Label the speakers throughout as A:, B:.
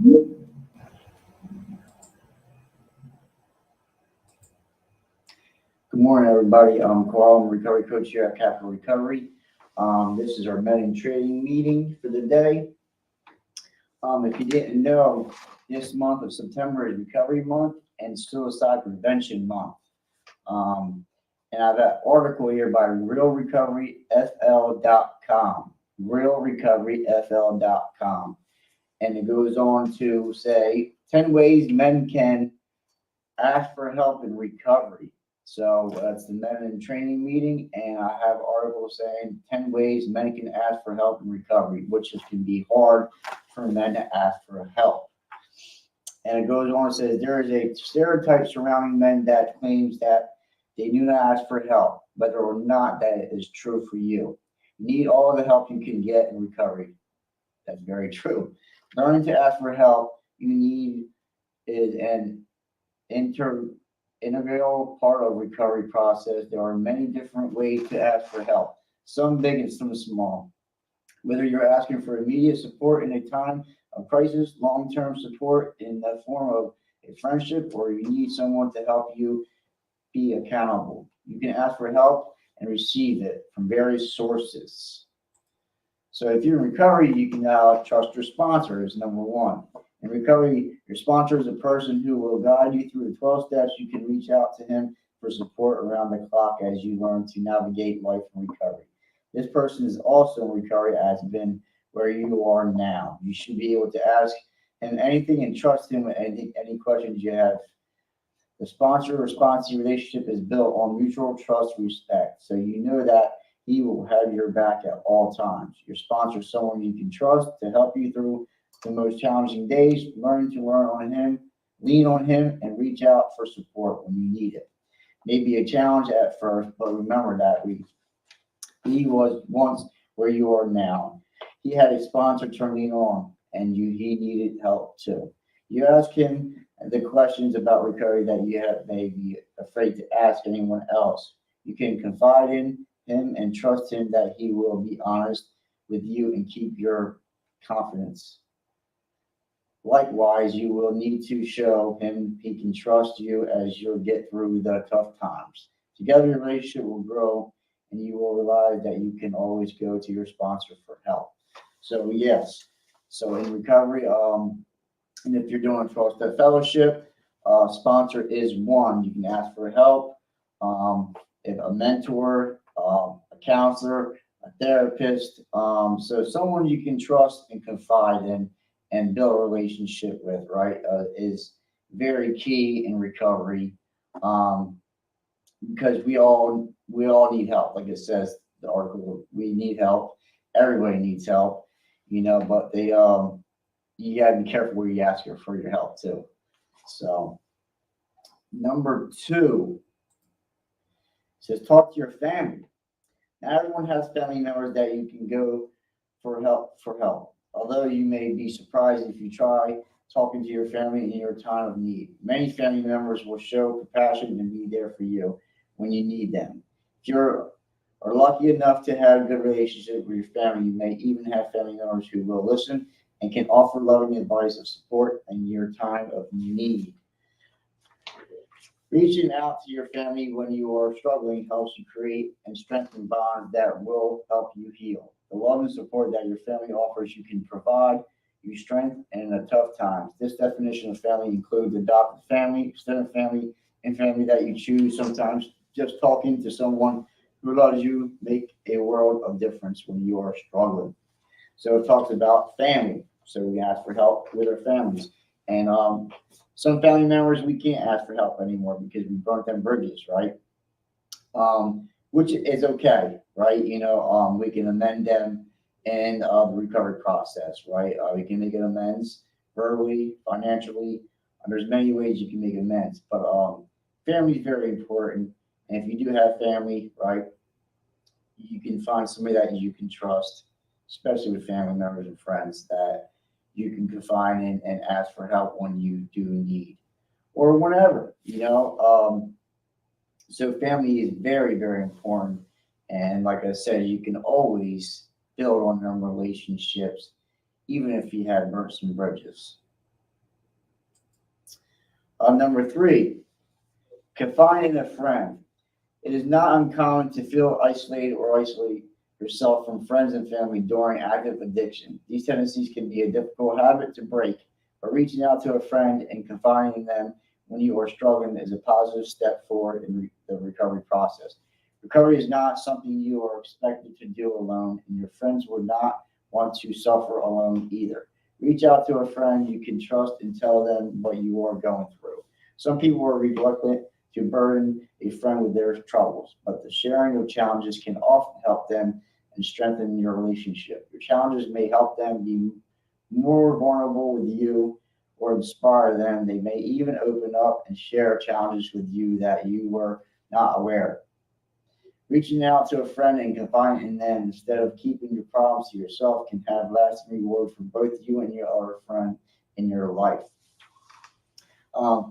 A: Good morning, everybody. I'm Carl. I'm a recovery coach here at Capital Recovery. This is our med and trading meeting for the day. If you didn't know, this month of September is Recovery Month and Suicide Prevention Month. And I have an article here by realrecoveryfl.com, realrecoveryfl.com. And it goes on to say 10 ways men can ask for help in recovery. So that's the men in training meeting, and I have articles saying 10 ways men can ask for help in recovery, which can be hard for men to ask for help. And it goes on and says there is a stereotype surrounding men that claims that they do not ask for help, whether or not that is true for you. You need all the help you can get in recovery. That's very true. Learning to ask for help you need is an integral part of recovery process. There are many different ways to ask for help, some big and some small. Whether you're asking for immediate support in a time of crisis, long-term support in the form of a friendship, or you need someone to help you be accountable. You can ask for help and receive it from various sources. So if you're in recovery, you can trust your sponsor is number one. In recovery, your sponsor is a person who will guide you through the 12 steps. You can reach out to him for support around the clock as you learn to navigate life in recovery. This person is also in recovery, has been where you are now. You should be able to ask him anything and trust him with any questions you have. The sponsor-responsee relationship is built on mutual trust, respect. So you know that he will have your back at all times. Your sponsor is someone you can trust to help you through the most challenging days. Learn on him, lean on him, and reach out for support when you need it. Maybe a challenge at first, but remember that he was once where you are now. He had a sponsor to lean on, and he needed help too. You ask him the questions about recovery that you may be afraid to ask anyone else. You can confide in him and trust him that he will be honest with you and keep your confidence. Likewise, you will need to show him he can trust you as you get through the tough times. Together, your relationship will grow, and you will realize that you can always go to your sponsor for help. So yes, so in recovery, and if you're doing 12-step fellowship, sponsor is one. You can ask for help. If a mentor, a counselor, a therapist, so someone you can trust and confide in and build a relationship with, right, is very key in recovery, because we all need help. Like it says, the article, we need help. Everybody needs help, but you gotta be careful where you ask for your help too. So number two says talk to your family. Now everyone has family members that you can go for help. Although you may be surprised if you try talking to your family in your time of need. Many family members will show compassion and be there for you when you need them. If you're lucky enough to have a good relationship with your family, you may even have family members who will listen and can offer loving advice of support in your time of need. Reaching out to your family when you are struggling helps you create and strengthen bonds that will help you heal. The love and support that your family offers you can provide you strength in the tough times. This definition of family includes adopted family, extended family, and family that you choose. Sometimes just talking to someone who loves you make a world of difference when you are struggling. So it talks about family. So we ask for help with our families. And some family members we can't ask for help anymore because we burnt them bridges, right? Which is okay, right? We can amend them in the recovery process, right? We can make an amends verbally, financially. There's many ways you can make amends, but family is very important. And if you do have family, right, you can find somebody that you can trust, especially with family members and friends that you can confide in and ask for help when you do need or whenever, So family is very, very important. And like I said, you can always build on them relationships, even if you have burnt some bridges. Number three, confiding in a friend. It is not uncommon to feel isolated or isolate yourself from friends and family during active addiction. These tendencies can be a difficult habit to break, but reaching out to a friend and confiding in them when you are struggling is a positive step forward in the recovery process. Recovery is not something you are expected to do alone, and your friends would not want to suffer alone either. Reach out to a friend you can trust and tell them what you are going through. Some people are reluctant to burden a friend with their troubles, but the sharing of challenges can often help them and strengthen your relationship. Your challenges may help them be more vulnerable with you or inspire them. They may even open up and share challenges with you that you were not aware. Reaching out to a friend and confiding in them instead of keeping your problems to yourself can have lasting reward for both you and your other friend in your life.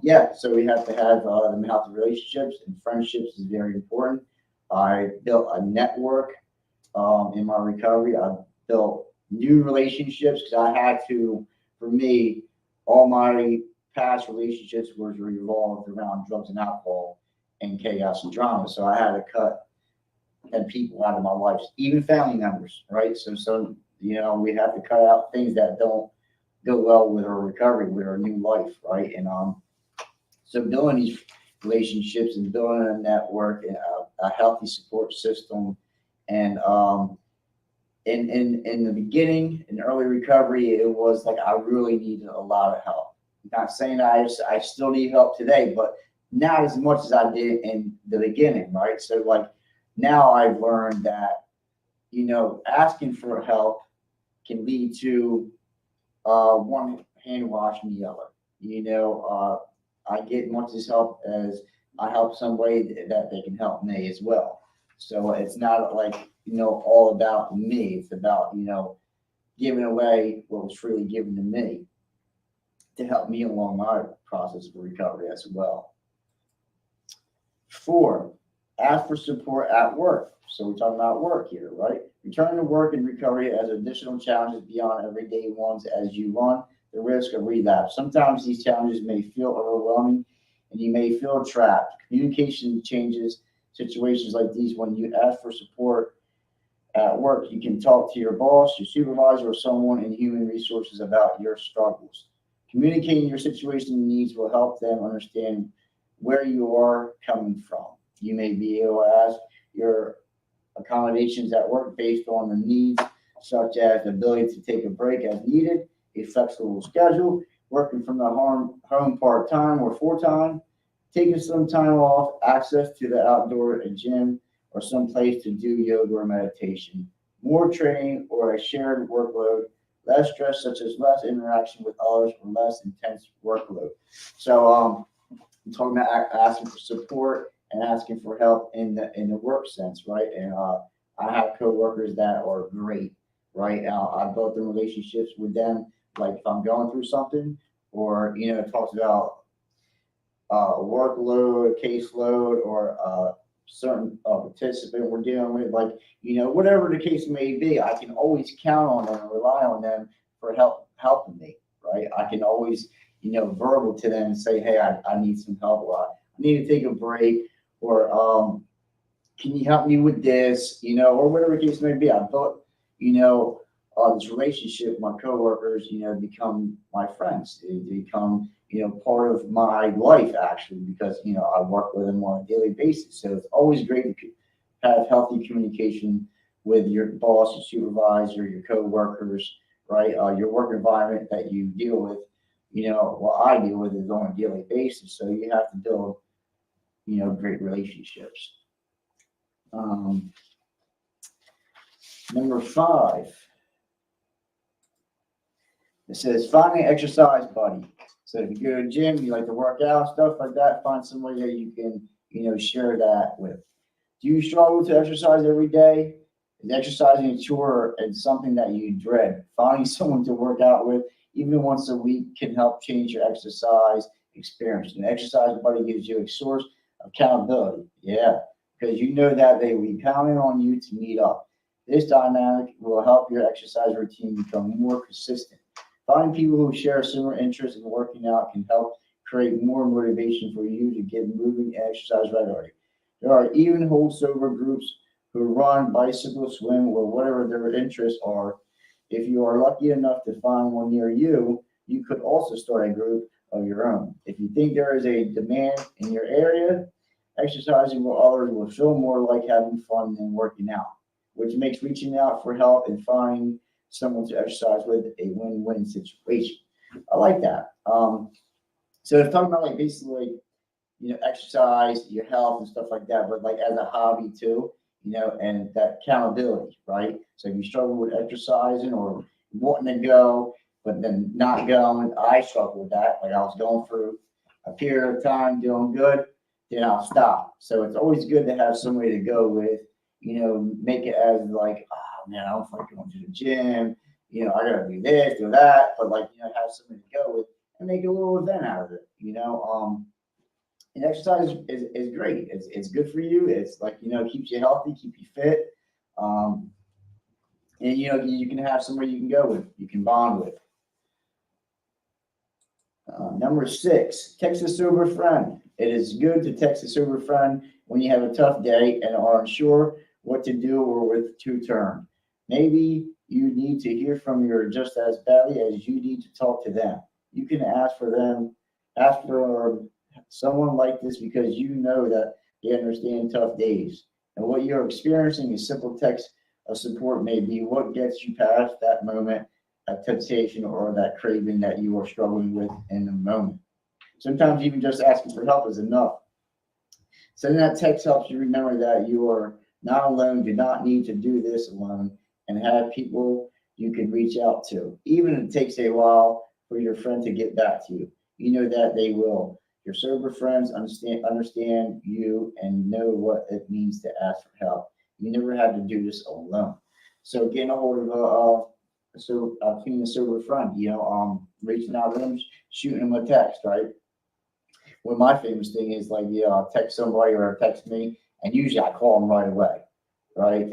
A: Yeah, so we have to have healthy relationships, and friendships is very important. I built a network in my recovery. I built new relationships because I had to, for me, all my past relationships was revolved around drugs and alcohol and chaos and drama. So I had to cut and people out of my life, even family members, right? So we have to cut out things that don't go well with our recovery, with our new life, right? And so building these relationships and building a network and a healthy support system, and in the beginning, in early recovery, it was like I really needed a lot of help. Not saying I still need help today, but not as much as I did in the beginning, right? So like now I've learned that asking for help can lead to one hand washing the other. I get much as help as I help somebody that they can help me as well. So it's not like all about me. It's about giving away what was freely given to me to help me along my process of recovery as well. Four, ask for support at work. So we're talking about work here, right? Returning to work and recovery has additional challenges beyond everyday ones as you run the risk of relapse. Sometimes these challenges may feel overwhelming and you may feel trapped. Communication changes situations like these. When you ask for support at work, you can talk to your boss, your supervisor, or someone in human resources about your struggles. Communicating your situation and needs will help them understand where you are coming from. You may be able to ask your accommodations at work based on the needs, such as the ability to take a break as needed, a flexible schedule, working from the home part-time or full-time, taking some time off, access to the outdoor gym, or some place to do yoga or meditation, more training or a shared workload, less stress such as less interaction with others or less intense workload. So I'm talking about asking for support and asking for help in the work sense, right? And I have coworkers that are great, right? I built the relationships with them. Like if I'm going through something, or it talks about workload, caseload, or certain participant we're dealing with, like whatever the case may be, I can always count on them and rely on them for helping me, right? I can always verbal to them and say, hey, I need some help, or I need to take a break, or can you help me with this, or whatever the case may be. I built this relationship with my coworkers, become my friends. They become part of my life actually, because I work with them on a daily basis. So it's always great to have healthy communication with your boss, your supervisor, your coworkers, right? Your work environment that you deal with. What I deal with is on a daily basis. So you have to build great relationships. Number 5. It says find an exercise buddy. So if you go to the gym, you like to work out, stuff like that, find somebody that you can, share that with. Do you struggle to exercise every day? Is exercising a chore and something that you dread? Finding someone to work out with, even once a week, can help change your exercise experience. An exercise buddy gives you a source of accountability. Yeah, because that they will be counting on you to meet up. This dynamic will help your exercise routine become more consistent. Finding people who share similar interests in working out can help create more motivation for you to get moving and exercise regularly. There are even whole sober groups who run, bicycle, swim, or whatever their interests are. If you are lucky enough to find one near you, you could also start a group of your own. If you think there is a demand in your area, exercising with others will feel more like having fun than working out, which makes reaching out for help and finding someone to exercise with a win-win situation. I like that. So it's talking about like basically, exercise, your health and stuff like that, but like as a hobby too, and that accountability, right? So if you struggle with exercising or wanting to go, but then not going, I struggle with that. Like I was going through a period of time doing good, then I'll stop. So it's always good to have somebody to go with, make it as like, oh man, I don't feel like going to the gym, I gotta do this, do that, but like, have somebody to go with and make a little event out of it, and exercise is great. It's good for you. It's like, keeps you healthy, keep you fit. And you can have somebody you can go with, you can bond with. Number 6, text a sober friend. It is good to text a sober friend when you have a tough day and are unsure what to do or with to turn. Maybe you need to hear from you just as badly as you need to talk to them. You can ask for someone like this because you know that they understand tough days. And what you're experiencing, a simple text of support may be what gets you past that moment of temptation or that craving that you are struggling with in the moment. Sometimes even just asking for help is enough. Sending that text helps you remember that you are not alone, do not need to do this alone, and have people you can reach out to. Even if it takes a while for your friend to get back to you, you know that they will. Your sober friends understand you and know what it means to ask for help. You never have to do this alone. So getting a hold of being a sober friend, reaching out to them, shooting them a text, right? Well, my famous thing is like, I'll text somebody or text me, and usually I call them right away, right?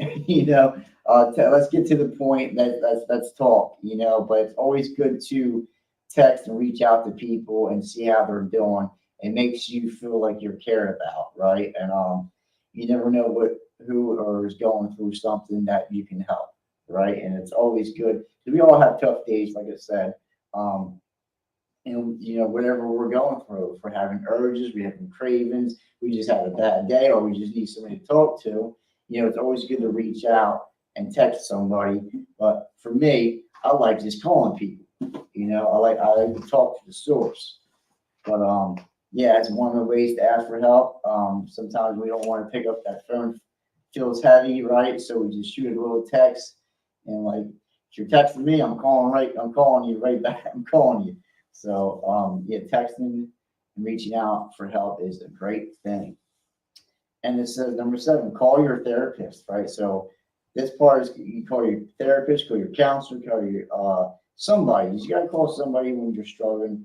A: Let's get to the point. Let's talk, But it's always good to text and reach out to people and see how they're doing. It makes you feel like you're cared about, right? And you never know who is going through something that you can help, right? And it's always good because we all have tough days, like I said. And whatever we're going through, if we're having urges, we're having cravings, we just had a bad day, or we just need somebody to talk to, it's always good to reach out and text somebody. But for me, I like just calling people. I like to talk to the source. But yeah, it's one of the ways to ask for help. Sometimes we don't want to pick up that phone, feels heavy, right? So we just shoot a little text, and like if you're texting me, I'm calling you right back. I'm calling you. So yeah, texting and reaching out for help is a great thing. And it says number 7, call your therapist, right? So this part is you call your therapist, call your counselor, call your somebody. You got to call somebody when you're struggling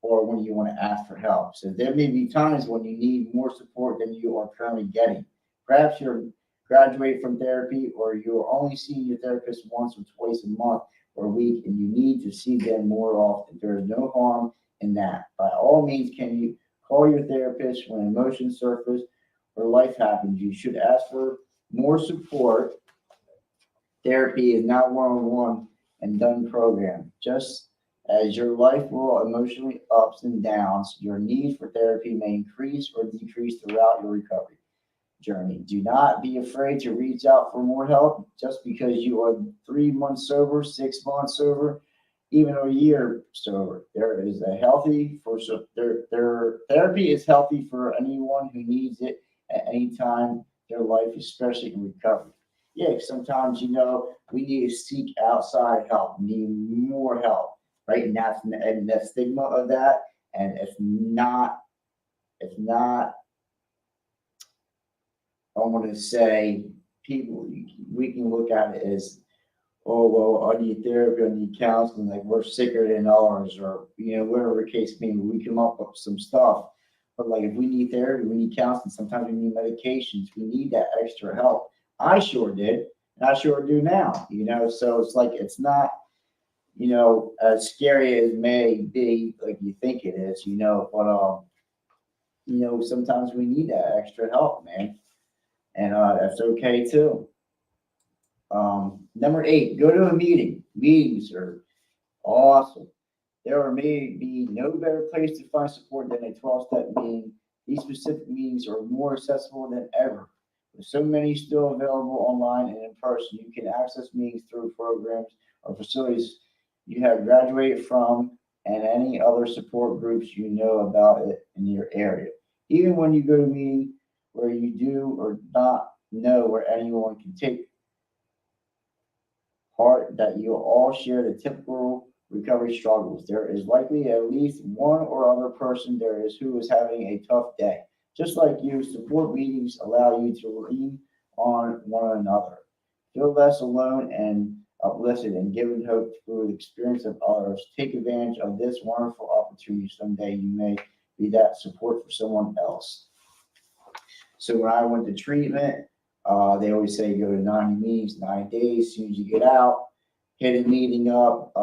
A: or when you want to ask for help. So there may be times when you need more support than you are currently getting. Perhaps you're graduate from therapy or you're only seeing your therapist once or twice a month or a week and you need to see them more often. There is no harm in that. By all means, can you call your therapist when emotions surface or life happens? You should ask for more support. Therapy is not one-on-one and done program. Just as your life will emotionally ups and downs, your need for therapy may increase or decrease throughout your recovery journey. Do not be afraid to reach out for more help just because you are 3 months sober, 6 months sober, even a year sober. There is a healthy for their therapy is healthy for anyone who needs it at any time their life, especially in recovery. Yeah, sometimes we need to seek outside help, need more help, right? And the stigma of that, and it's not. I want to say people we can look at it as, oh well, I need therapy, I need counseling, like we're sicker than ours, or whatever the case may be. We come up with some stuff, but like if we need therapy, we need counseling. Sometimes we need medications. We need that extra help. I sure did, and I sure do now. So it's like it's not. as scary as it may be, like you think it is, but sometimes we need that extra help, man, and that's okay too. Number 8, go to a meeting. Meetings are awesome. There may be no better place to find support than a 12-step meeting. These specific meetings are more accessible than ever. With so many still available online and in person, you can access meetings through programs or facilities you have graduated from and any other support groups you know about it in your area. Even when you go to a meeting where you do or not know where anyone can take part, that you all share the typical recovery struggles. There is likely at least one or other person there is who is having a tough day. Just like you, support meetings allow you to lean on one another, feel less alone and uplifted, and given hope through the experience of others. Take advantage of this wonderful opportunity. Someday you may be that support for someone else. So when I went to treatment, they always say go to 90 meetings, 9 days. As soon as you get out, hit a meeting up,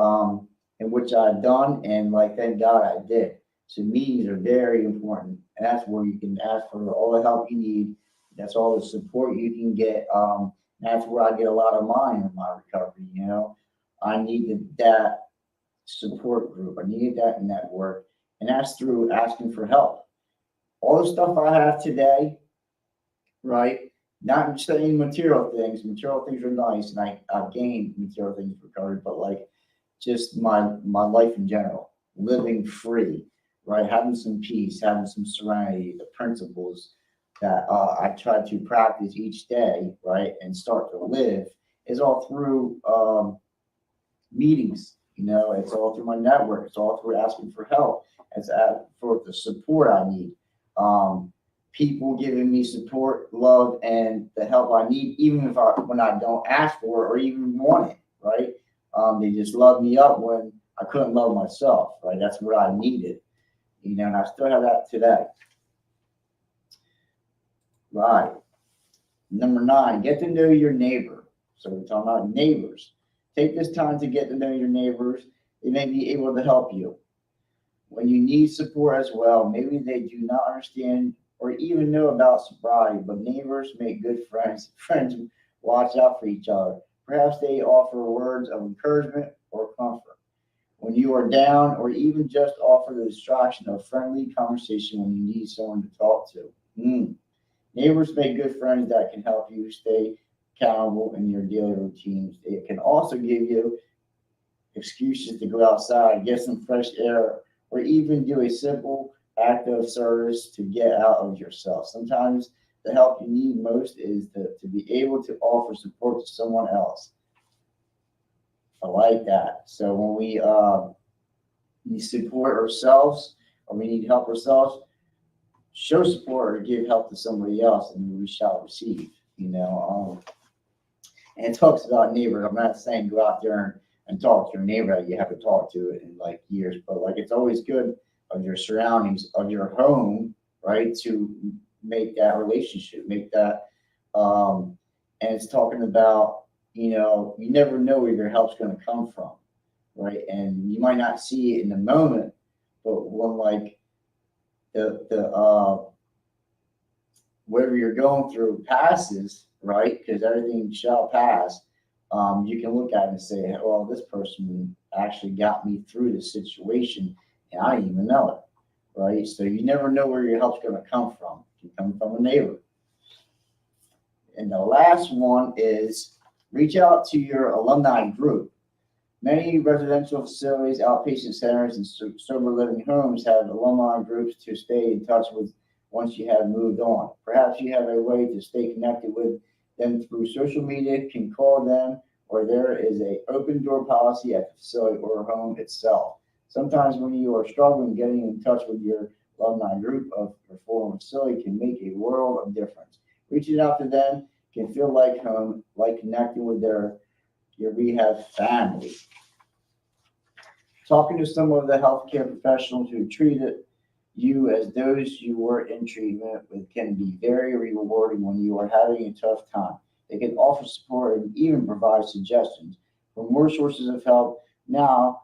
A: in which I've done, and like thank God I did. So meetings are very important, and that's where you can ask for all the help you need. That's all the support you can get. That's where I get a lot of mine in my recovery. I needed that support group. I needed that network, and that's through asking for help. All the stuff I have today, right? Not saying material things. Material things are nice, and I've gained material things recovery, but like just my life in general, living free, right? Having some peace, having some serenity, the principles that I try to practice each day, right, and start to live is all through meetings. It's all through my network. It's all through asking for help. It's for the support I need. People giving me support, love, and the help I need, even when I don't ask for it or even want it, right? They just love me up when I couldn't love myself, right? That's what I needed, and I still have that today. Right. Number 9, get to know your neighbor. So we're talking about neighbors. Take this time to get to know your neighbors. They may be able to help you when you need support as well. Maybe they do not understand or even know about sobriety, but neighbors make good friends. Friends watch out for each other. Perhaps they offer words of encouragement or comfort when you are down, or even just offer the distraction of friendly conversation when you need someone to talk to. Neighbors make good friends that can help you stay accountable in your daily routines. It can also give you excuses to go outside, get some fresh air, or even do a simple act of service to get out of yourself. Sometimes the help you need most is to be able to offer support to someone else. I like that. So when we need support ourselves, or we need help ourselves, show support or give help to somebody else, and we shall receive. And it talks about neighbors. I'm not saying go out there and talk to your neighbor that you haven't talked to in like years, but like it's always good of your surroundings, of your home, right, to make that relationship, make that. And it's talking about, you never know where your help's going to come from, right? And you might not see it in the moment, but when like the whatever you're going through passes, right? Because everything shall pass. You can look at it and say, well, this person actually got me through this situation, and I didn't even know it, right? So you never know where your help's going to come from. It can come from a neighbor. And the last one is reach out to your alumni group. Many residential facilities, outpatient centers, and sober living homes have alumni groups to stay in touch with once you have moved on. Perhaps you have a way to stay connected with them through social media, can call them, or there is an open door policy at the facility or home itself. Sometimes when you are struggling, getting in touch with your alumni group of your former facility can make a world of difference. Reaching out to them can feel like home, like connecting with your rehab family. Talking to some of the healthcare professionals who treated you as those you were in treatment with can be very rewarding when you are having a tough time. They can offer support and even provide suggestions for more sources of help now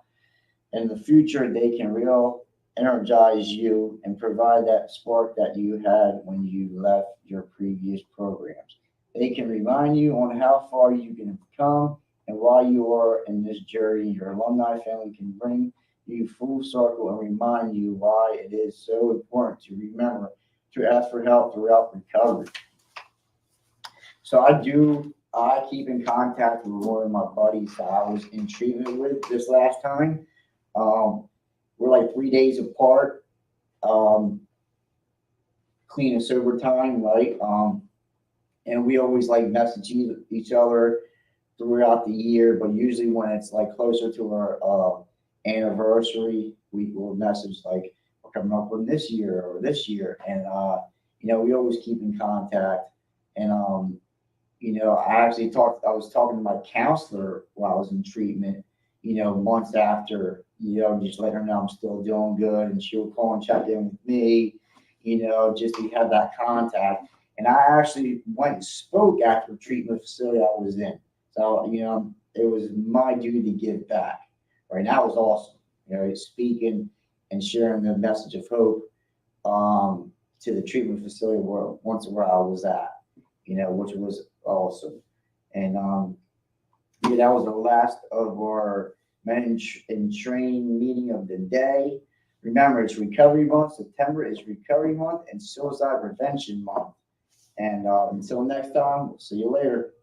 A: in the future they can real energize you and provide that spark that you had when you left your previous programs. They can remind you on how far you can come and why you are in this journey. Your alumni family can bring you full circle and remind you why it is so important to remember to ask for help throughout recovery. So I keep in contact with one of my buddies that I was in treatment with this last time. We're like 3 days apart, um, clean and sober time, right? And we always like message each other throughout the year, but usually when it's like closer to our anniversary, we will message like we're coming up on this year or this year, and we always keep in contact. And I was talking to my counselor while I was in treatment, months after, just let her know I'm still doing good, and she'll call and check in with me, just to have that contact. And I actually went and spoke at the treatment facility I was in. So, it was my duty to give back. Right now, it was awesome. Speaking and sharing the message of hope to the treatment facility where I was at, which was awesome. And that was the last of our Men in Train meeting of the day. Remember, it's Recovery Month. September is Recovery Month and Suicide Prevention Month. And until next time, we'll see you later.